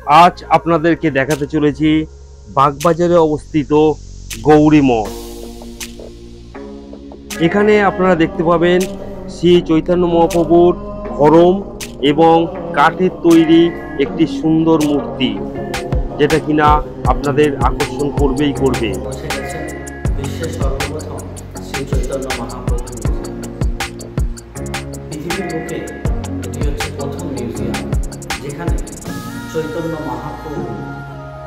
আজ আপনাদেরকে দেখাতে চলেছি বাগবাজারে অবস্থিত গৌরী মঠ। এখানে আপনারা দেখতে পাবেন শ্রী চৈতন্য মহাপ্রভুর খড়ম এবং কাঠের তৈরি একটি সুন্দর মূর্তি, যেটা কিনা আপনাদের আকর্ষণ করবেই করবে। বিশ্বের সর্বপ্রথম শ্রী চৈতন্য মহাপ্রভু মিউজিয়াম। পৃথিবীর বুকে এটি হচ্ছে প্রথম মিউজিয়াম যেখানে চৈতন্য মহাপ্রভু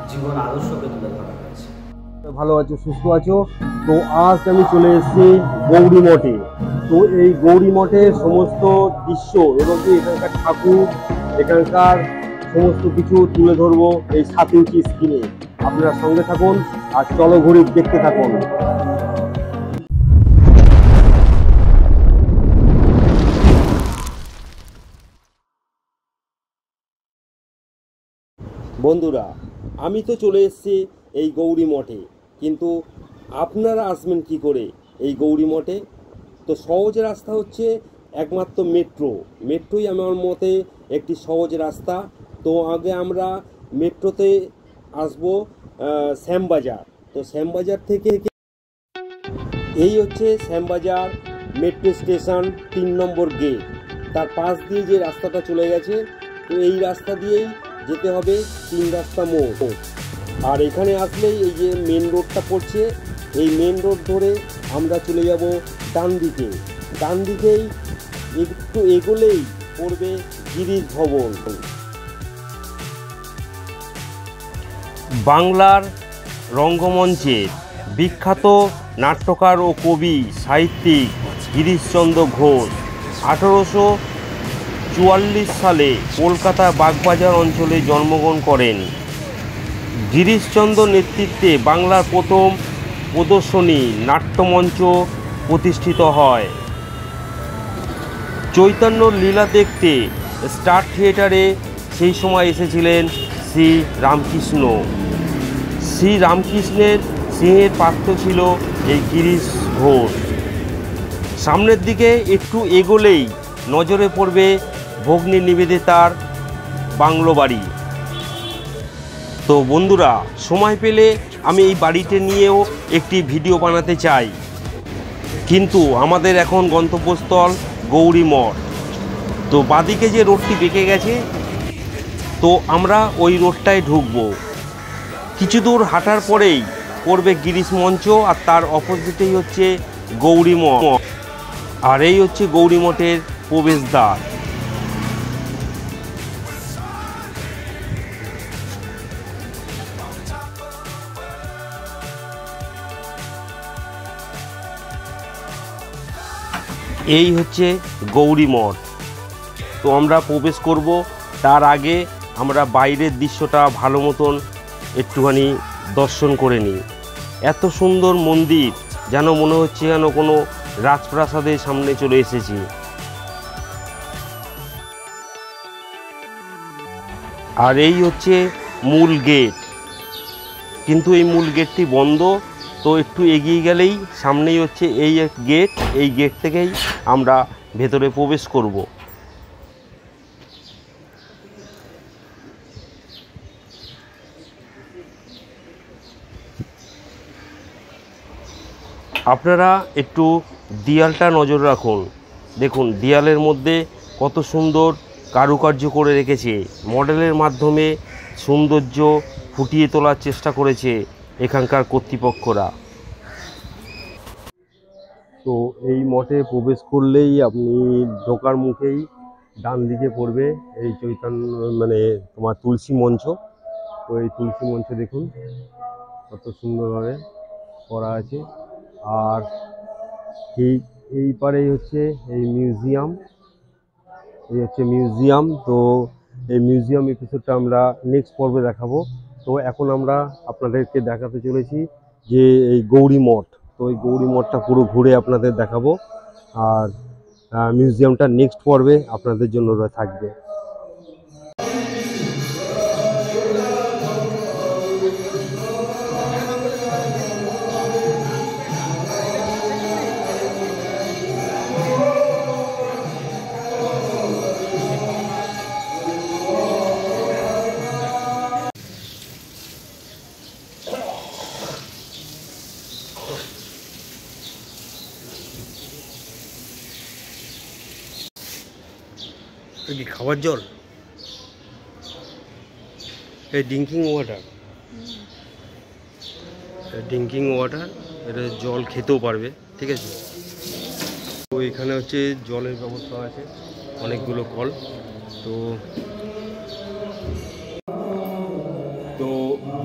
জীবন আদর্শকে তুলে ধরা হয়েছে। ভালো আছো, সুস্থ আছো? তো আজ আমি চলে এসেছি গৌরী মঠে। তো এই গৌরী মঠের সমস্ত দৃশ্য এবং এখানকার ঠাকুর, এখানকার সমস্ত কিছু তুলে ধরবো এই 7 ইঞ্চি স্ক্রিনে। আপনারা সঙ্গে থাকুন আর চলো ঘুরে দেখতে থাকুন। বন্ধুরা, আমি তো চলে এসেছি এই গৌরী মঠে, কিন্তু আপনারা আসবেন কি করে এই গৌরী মঠে? তো সহজ রাস্তা হচ্ছে একমাত্র মেট্রোই আমার মতে একটি সহজ রাস্তা। তো আগে আমরা মেট্রোতে আসবো শ্যামবাজার। তো শ্যামবাজার থেকে এই হচ্ছে শ্যামবাজার মেট্রো স্টেশন 3 নম্বর গেট। তার পাশ দিয়ে যে রাস্তাটা চলে গেছে, তো এই রাস্তা দিয়েই যেতে হবে 3 রাস্তা মোড়। আর এখানে আসলেই এই যে মেন রোডটা পড়ছে, এই মেন রোড ধরে আমরা চলে যাব ডান দিকে। ডান দিকেই একটু এগোলেই পড়বে গিরিশ ভবন। বাংলার রঙ্গমঞ্চের বিখ্যাত নাট্যকার ও কবি সাহিত্যিক গিরিশচন্দ্র ঘোষ 1844 সালে কলকাতা বাগবাজার অঞ্চলে জন্মগ্রহণ করেন। গিরিশচন্দ্র নেতৃত্বে বাংলার প্রথম প্রদর্শনী নাট্যমঞ্চ প্রতিষ্ঠিত হয়। চৈতন্যর লীলা দেখতে স্টার থিয়েটারে সেই সময় এসেছিলেন শ্রী রামকৃষ্ণ। শ্রী রামকৃষ্ণের সিংহের পাত্র ছিল এই গিরিশ ঘোষ। সামনের দিকে একটু এগোলেই নজরে পড়বে ভগ্নী নিবেদিতার বাংলো বাড়ি। তো বন্ধুরা, সময় পেলে আমি এই বাড়িতে নিয়েও একটি ভিডিও বানাতে চাই, কিন্তু আমাদের এখন গন্তব্যস্থল গৌরী মঠ। তো বাদিকে যে রোডটি বেঁকে গেছে, তো আমরা ওই রোডটায় ঢুকবো। কিছু দূর হাঁটার পরেই পড়বে গিরিশ মঞ্চ, আর তার অপোজিটেই হচ্ছে গৌরী মঠ। আর এই হচ্ছে গৌরী মঠের প্রবেশদ্বার। এই হচ্ছে গৌরী মঠ। তো আমরা প্রবেশ করব, তার আগে আমরা বাইরের দৃশ্যটা ভালো মতন একটুখানি দর্শন করে নিই। এত সুন্দর মন্দির, যেন মনে হচ্ছে যেন কোনো রাজপ্রাসাদের সামনে চলে এসেছি। আর এই হচ্ছে মূল গেট, কিন্তু এই মূল গেটটি বন্ধ। তো একটু এগিয়ে গেলেই সামনেই হচ্ছে এই এক গেট, এই গেট থেকেই আমরা ভেতরে প্রবেশ করব। আপনারা একটু দেয়ালটা নজর রাখুন, দেখুন দেয়ালের মধ্যে কত সুন্দর কারুকার্য করে রেখেছে। মডেলের মাধ্যমে সৌন্দর্য ফুটিয়ে তোলার চেষ্টা করেছে এখানকার কর্তৃপক্ষরা। তো এই মঠে প্রবেশ করলেই আপনি ঢোকার মুখেই ডান দিকে পড়বে এই চৈতন্য তোমার তুলসী মঞ্চ। তো এই তুলসী মঞ্চ দেখুন কত সুন্দরভাবে করা আছে। আর এই পারেই হচ্ছে এই মিউজিয়াম, তো এই মিউজিয়াম এপিসোডটা আমরা নেক্সট পর্বে দেখাবো। তো এখন আমরা আপনাদেরকে দেখাতে চলেছি যে এই গৌরী মঠ। তো এই গৌরী মঠটা পুরো ঘুরে আপনাদের দেখাবো, আর মিউজিয়ামটা নেক্সট পর্বে আপনাদের জন্য থাকবে। কি খাবার জল? এই ড্রিঙ্কিং ওয়াটার, ড্রিঙ্কিং ওয়াটার, এটা জল খেতেও পারবে, ঠিক আছে। তো এখানে হচ্ছে জলের ব্যবস্থা আছে, অনেকগুলো কল। তো তো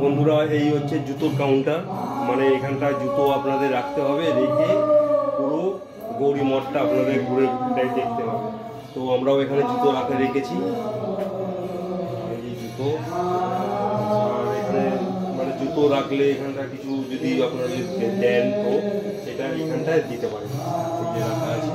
বন্ধুরা, এই হচ্ছে জুতোর কাউন্টার, মানে এখানটায় জুতো আপনাদের রাখতে হবে, রেখে পুরো গৌরী মঠটা আপনাদের ঘুরে দেখতে হবে। তো আমরাও এখানে জুতো রাখতে রেখেছি, এই জুতো। আর এখানে মানে জুতো রাখলে এখানটা কিছু যদি আপনারা যদি দেন তো সেটা এখানটায় দিতে পারেন, এই যে রাখা আছে।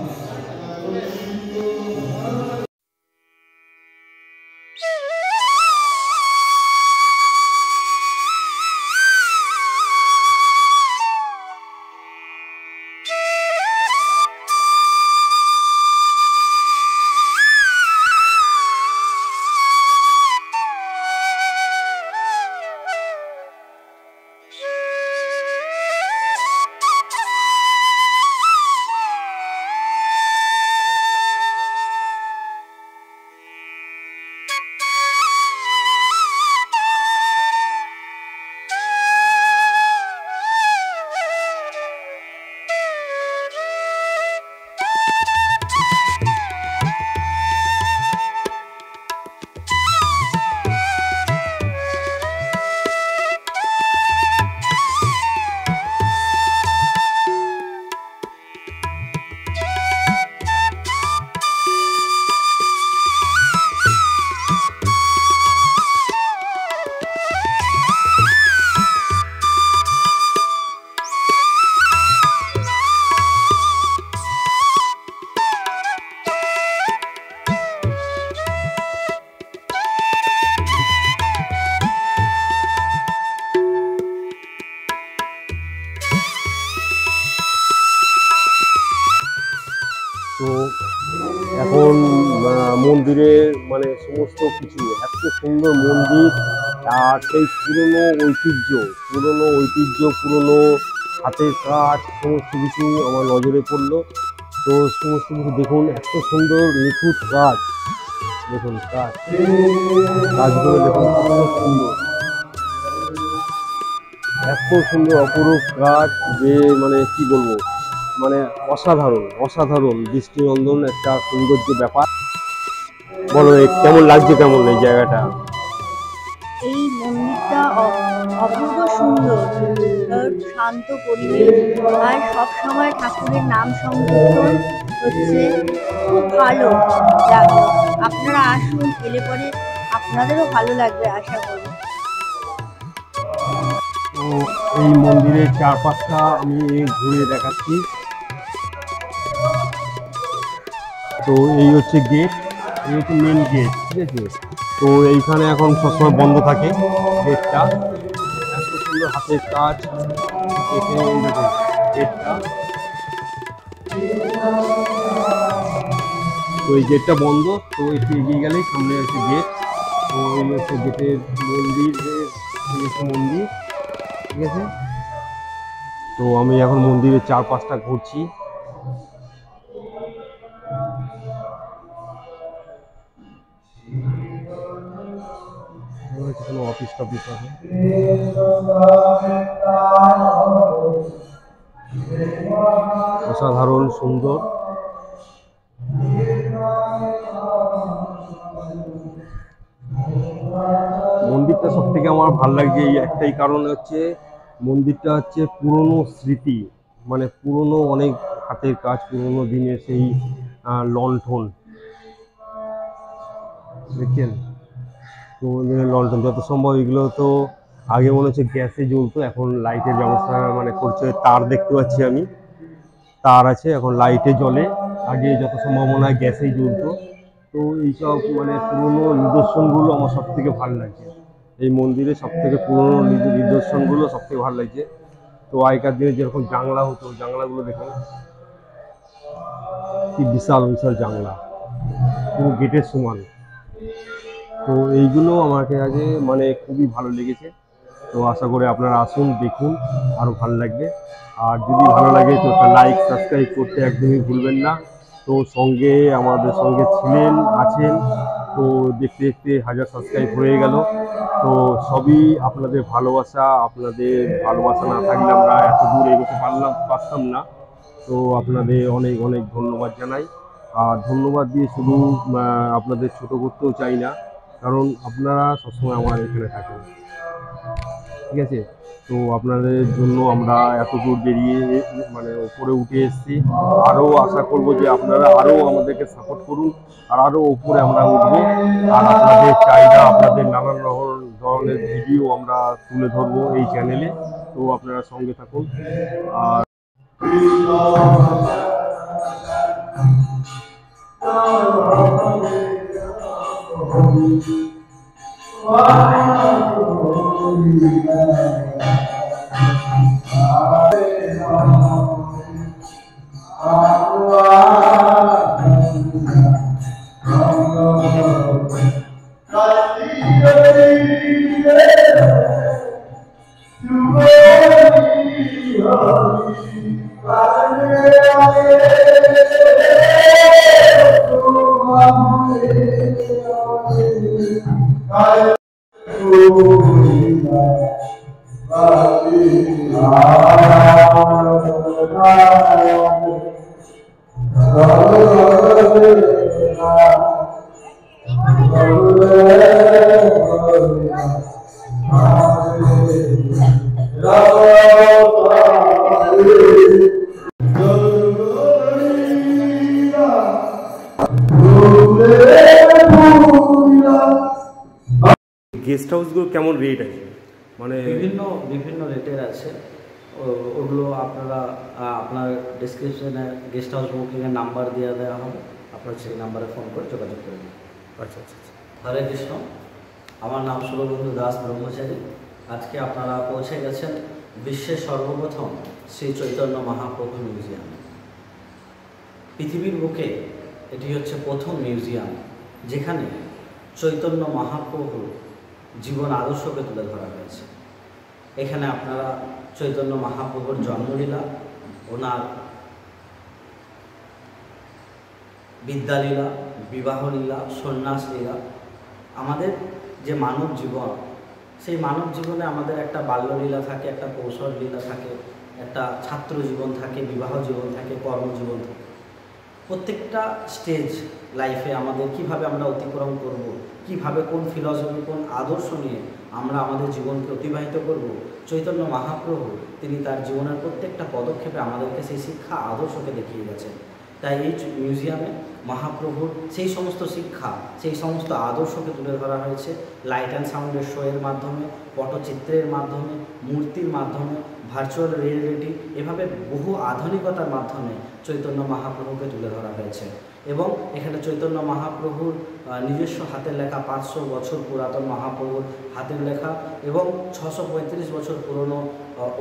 তো এখন মন্দিরের মানে সমস্ত কিছু এত সুন্দর মন্দির, আর সেই পুরনো ঐতিহ্য পুরনো হাতের কাজ সমস্ত কিছু আমার নজরে পড়লো। তো সমস্ত কিছু দেখুন, এত সুন্দর নিখুঁত কাজ, দেখুন কাজগুলো দেখুন, এত সুন্দর অপরূপ কাজ যে মানে কি বলবো, মানে অসাধারণ দৃষ্টিনন্দন একটা সৌন্দর্য ব্যাপার। বলো কেমন লাগছে, কেমন এই জায়গাটা? এই মন্দিরটা অপূর্ব সুন্দর, শান্ত পরিবেশ, আর সবসময় ঠাকুরের নাম সংকীর্তন হচ্ছে, খুব ভালো লাগলো। আপনারা আসুন, এলে পরে আপনাদেরও ভালো লাগবে আশা করি। তো এই মন্দিরের চারপাশটা আমি ঘুরে দেখাচ্ছি। তো এই হচ্ছে গেট, এই হচ্ছে মেন গেট, ঠিক আছে। তো এইখানে এখন সবসময় বন্ধ থাকে গেটটা, এত সুন্দর হাতের কাজ, এই দেখুন গেটটা। তো এই গেটটা বন্ধ, তো একটু এগিয়ে গেলেই সামনে হচ্ছে গেট। তো এই হচ্ছে গেটের মন্দির, ঠিক আছে। তো আমি এখন মন্দিরের চারপাশটা ঘুরছি। কোনো অফিস টফিস আছে, অসাধারণ সুন্দর। মন্দিরটা সব থেকে আমার ভালো লাগছে এই একটাই কারণ হচ্ছে, মন্দিরটা হচ্ছে পুরনো স্মৃতি, মানে পুরনো অনেক হাতের কাজ, পুরনো দিনের সেই লণ্ঠন দেখছেন। তো লণ্ঠন যত সম্ভব এগুলো তো আগে মনে হচ্ছে গ্যাসে জ্বলতো, এখন লাইটের ব্যবস্থা মানে করছে। তার দেখতে পাচ্ছি আমি, তার আছে, এখন লাইটে জ্বলে, আগে যত সম্ভাবনা গ্যাসেই জ্বলতো। তো এইসব মানে পুরনো নিদর্শনগুলো আমার সব থেকে ভালো লাগছে, এই মন্দিরে সব থেকে পুরনো নিদর্শনগুলো সব থেকে ভালো লাগছে। তো আগেকার দিনে যেরকম জানলা হতো, জানলাগুলো দেখুন কি বিশাল জানলা, পুরো গেটের সমান। তো এইগুলো আমাকে আগে মানে খুবই ভালো লেগেছে। তো আশা করি আপনারা আসুন, দেখুন, আরও ভালো লাগবে। আর যদি ভালো লাগে তো একটা লাইক সাবস্ক্রাইব করতে একদমই ভুলবেন না। তো সঙ্গে আমাদের সঙ্গে ছিলেন, আছেন। তো দেখতে দেখতে 1000 সাবস্ক্রাইব হয়ে গেল। তো সবই আপনাদের ভালোবাসা, আপনাদের ভালোবাসা না থাকলে আমরা এত দূর এগোতে পারতাম না। তো আপনাদের অনেক অনেক ধন্যবাদ জানাই। আর ধন্যবাদ দিয়ে শুধু আপনাদের ছোট করতেও চাই না, কারণ আপনারা সবসময় আমার এখানে থাকেন, ঠিক আছে। তো আপনাদের জন্য আমরা এত দূর বেরিয়ে উপরে উঠে এসেছি। আরও আশা করব যে আপনারা আরও আমাদেরকে সাপোর্ট করুন, আর আরও উপরে আমরা উঠবো। আর আপনাদের চাহিদা, আপনাদের নানান ধরনের ভিডিও আমরা তুলে ধরবো এই চ্যানেলে। তো আপনারা সঙ্গে থাকুন। আর গেস্ট হাউসগুলো কেমন রেট আছে? বিভিন্ন বিভিন্ন রেটের আছে। ওগুলো আপনারা আপনার ডিসক্রিপশনে গেস্ট হাউস বুকিংয়ের নাম্বার দিয়ে দেওয়া হবে, আপনার সেই নাম্বারে ফোন করে যোগাযোগ করবেন। আচ্ছা আচ্ছা আচ্ছা। হরে কৃষ্ণ, আমার নাম শুভবন্ধু দাস ব্রহ্মচারী। আজকে আপনারা পৌঁছে গেছেন বিশ্বের সর্বপ্রথম শ্রী চৈতন্য মহাপ্রভু মিউজিয়াম। পৃথিবীর বুকে এটি হচ্ছে প্রথম মিউজিয়াম যেখানে চৈতন্য মহাপ্রভুর জীবন আদর্শকে তুলে ধরা হয়েছে। এখানে আপনারা চৈতন্য মহাপ্রভুর জন্মলীলা, ওনার বিদ্যালীলা, বিবাহলীলা, সন্ন্যাস লীলা, আমাদের যে মানব জীবন, সেই মানব জীবনে আমাদের একটা বাল্যলীলা থাকে, একটা কৌশল লীলা থাকে, একটা ছাত্র জীবন থাকে, বিবাহ জীবন থাকে, কর্মজীবন থাকে। প্রত্যেকটা স্টেজ লাইফে আমাদের কিভাবে আমরা অতিক্রম করব, কিভাবে কোন ফিলসফি, কোন আদর্শ নিয়ে আমরা আমাদের জীবনকে অতিবাহিত করব, চৈতন্য মহাপ্রভু তিনি তার জীবনের প্রত্যেকটা পদক্ষেপে আমাদেরকে সেই শিক্ষা আদর্শকে দেখিয়ে গেছেন। তাই এই মিউজিয়ামে মহাপ্রভুর সেই সমস্ত শিক্ষা, সেই সমস্ত আদর্শকে তুলে ধরা হয়েছে লাইট অ্যান্ড সাউন্ডের শোয়ের মাধ্যমে, পটচিত্রের মাধ্যমে, মূর্তির মাধ্যমে, ভার্চুয়াল রিয়েলিটি, এভাবে বহু আধুনিকতার মাধ্যমে চৈতন্য মহাপ্রভুকে তুলে ধরা হয়েছে। এবং এখানে চৈতন্য মহাপ্রভুর নিজস্ব হাতের লেখা 500 বছর পুরাতন মহাপ্রভুর হাতের লেখা এবং 635 বছর পুরনো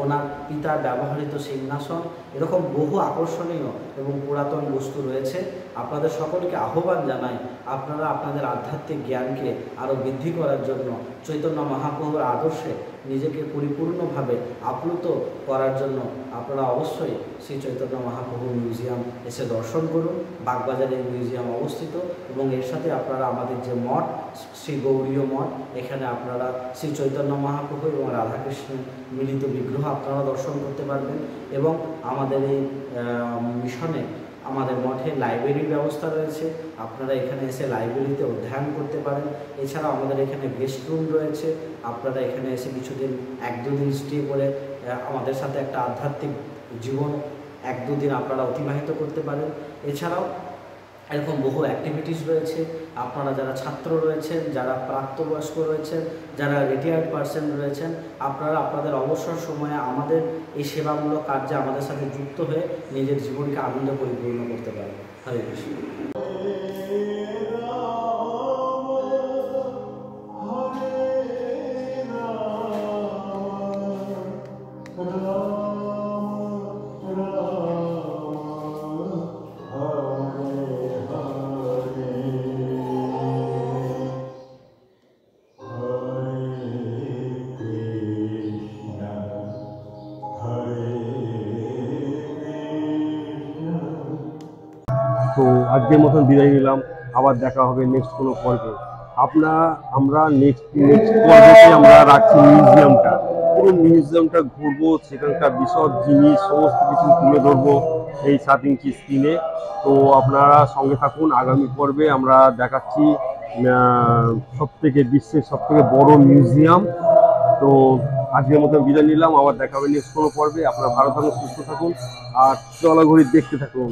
ওনার পিতার ব্যবহৃত সিংহাসন, এরকম বহু আকর্ষণীয় এবং পুরাতন বস্তু রয়েছে। আপনাদের সকলকে আহ্বান জানাই, আপনারা আপনাদের আধ্যাত্মিক জ্ঞানকে আরও বৃদ্ধি করার জন্য চৈতন্য মহাপ্রভুর আদর্শে নিজেকে পরিপূর্ণভাবে আপ্লুত করার জন্য আপনারা অবশ্যই শ্রী চৈতন্য মহাপ্রভু মিউজিয়াম এসে দর্শন করুন। বাগবাজারে এই মিউজিয়াম অবস্থিত এবং এর সাথে আপনারা আমাদের যে মঠ, শ্রী গৌরীয় মঠ, এখানে আপনারা শ্রী চৈতন্য মহাপ্রভু এবং রাধাকৃষ্ণের মিলিত বিগ্রহ আপনারা দর্শন করতে পারবেন। এবং আমাদের এই মিশনে আমাদের মঠে লাইব্রেরির ব্যবস্থা রয়েছে, আপনারা এখানে এসে লাইব্রেরিতে অধ্যয়ন করতে পারেন। এছাড়াও আমাদের এখানে গেস্ট রুম রয়েছে, আপনারা এখানে এসে কিছুদিন 1-2 দিন স্টে করে আমাদের সাথে একটা আধ্যাত্মিক জীবন 1-2 দিন আপনারা অতিবাহিত করতে পারেন। এছাড়াও এরকম বহু অ্যাক্টিভিটিস রয়েছে। আপনারা যারা ছাত্র রয়েছেন, যারা প্রাপ্তবয়স্ক রয়েছেন, যারা রিটায়ার্ড পারসন রয়েছেন, আপনারা আপনাদের অবসর সময়ে আমাদের এই সেবামূলক কার্যে আমাদের সাথে যুক্ত হয়ে নিজের জীবনকে আনন্দে পরিপূর্ণ করতে পারেন। হরে কৃষ্ণ। তো আজকের মতন বিদায় নিলাম, আবার দেখা হবে নেক্সট কোনো পর্বে। আমরা নেক্সট পর্বতে আমরা রাখছি মিউজিয়ামটা, পুরো মিউজিয়ামটা ঘুরবো, সেখানকার বিশদ জিনিস সমস্ত কিছু তুলে ধরবো এই 7 ইঞ্চি স্ক্রিনে। তো আপনারা সঙ্গে থাকুন, আগামী পর্বে আমরা দেখাচ্ছি বিশ্বের সব থেকে বড় মিউজিয়াম। তো আজকের মতো বিদায় নিলাম, আবার দেখা হবে নেক্সট কোনো পর্বে। আপনারা ভালো থাকুন, সুস্থ থাকুন, আর চলাঘড়ি দেখতে থাকুন।